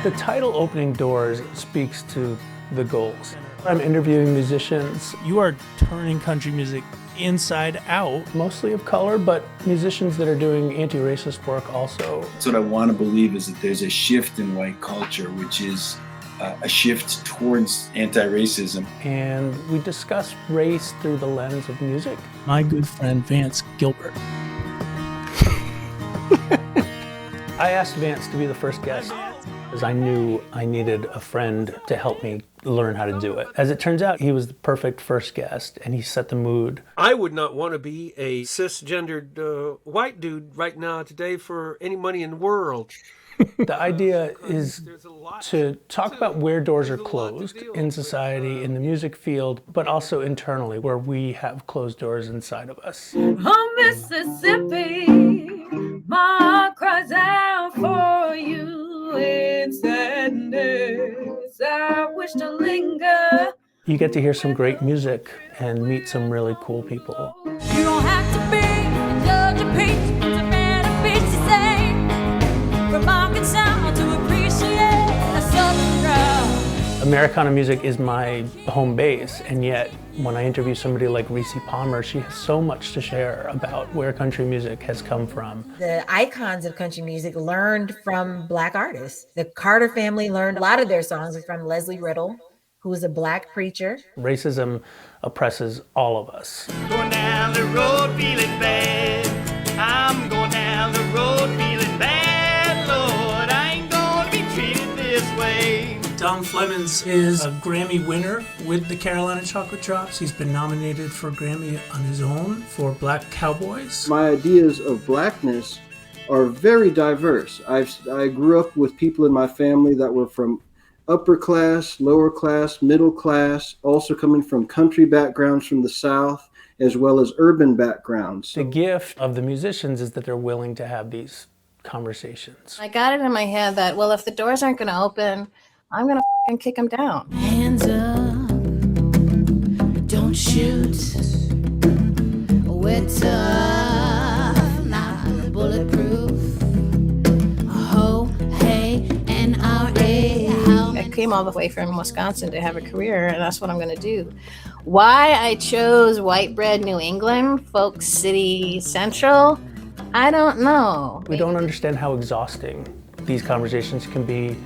The title Opening Doors speaks to the goals. I'm interviewing musicians. You are turning country music inside out. Mostly of color, but musicians that are doing anti-racist work also. That's what I want to believe, is that there's a shift in white culture, which is a shift towards anti-racism. And we discuss race through the lens of music. My good friend Vance Gilbert. I asked Vance to be the first guest because I knew I needed a friend to help me learn how to do it. As it turns out, he was the perfect first guest, and he set the mood. I would not want to be a cisgendered white dude right now today for any money in the world. The idea is to talk about where doors are closed in society, in the music field, but also internally, where we have closed doors inside of us. Oh, Mississippi, my heart cries out for you in sadness. I wish to linger. You get to hear some great music and meet some really cool people. You don't have to be a judge of peace to benefit the same. From Arkansas to appreciate a southern crowd. Americana music is my home base, and yet when I interview somebody like Reese Palmer, she has so much to share about where country music has come from. The icons of country music learned from Black artists. The Carter family learned a lot of their songs from Leslie Riddle, who was a Black preacher. Racism oppresses all of us. Going down the road feeling bad. I'm going down the road feeling bad, Lord. I ain't gonna be treated this way. Don Flemons is a Grammy winner with the Carolina Chocolate Drops. He's been nominated for a Grammy on his own for Black Cowboys. My ideas of blackness are very diverse. I grew up with people in my family that were from upper class, lower class, middle class, also coming from country backgrounds from the South, as well as urban backgrounds. The gift of the musicians is that they're willing to have these conversations. I got it in my head that, well, if the doors aren't going to open, I'm going to fucking kick them down. Hands up, don't shoot. We're tough, not bulletproof. Ho, hey, N-R-A. I came all the way from Wisconsin to have a career, and that's what I'm going to do. Why I chose white bread New England, Folk City Central, I don't know. We don't understand how exhausting these conversations can be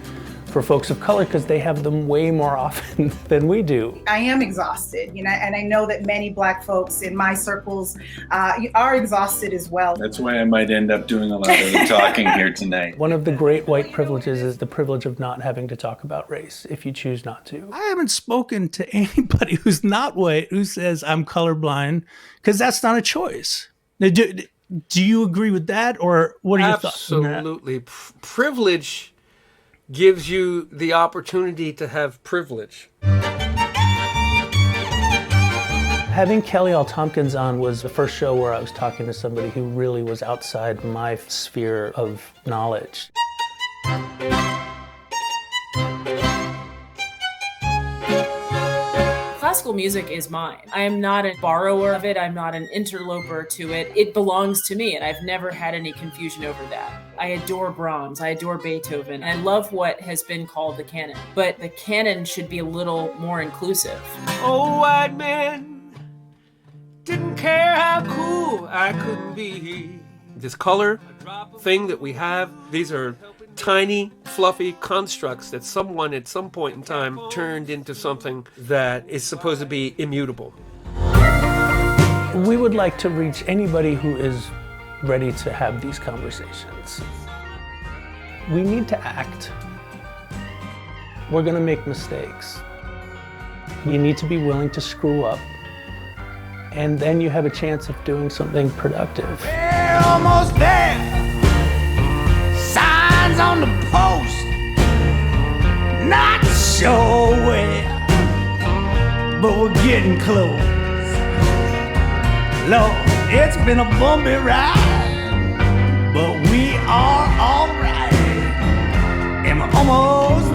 for folks of color because they have them way more often than we do. I am exhausted, and I know that many Black folks in my circles are exhausted as well. That's why I might end up doing a lot of the talking here tonight. One of the great white privileges is the privilege of not having to talk about race if you choose not to. I haven't spoken to anybody who's not white who says I'm colorblind, because that's not a choice. Now, do you agree with that, or what are your thoughts on that? Absolutely. Privilege gives you the opportunity to have privilege. Having Kelly L. Tompkins on was the first show where I was talking to somebody who really was outside my sphere of knowledge. Classical music is mine. I am not a borrower of it. I'm not an interloper to it. It belongs to me, and I've never had any confusion over that. I adore Brahms. I adore Beethoven. And I love what has been called the canon. But the canon should be a little more inclusive. Oh, white man didn't care how cool I could be. This color thing that we have, these are tiny, fluffy constructs that someone at some point in time turned into something that is supposed to be immutable. We would like to reach anybody who is ready to have these conversations. We need to act. We're going to make mistakes. You need to be willing to screw up, and then you have a chance of doing something productive. We're almost there. Signs on the post. Not sure where, but we're getting close. Lord, it's been a bumpy ride, but we are all right. And we're almost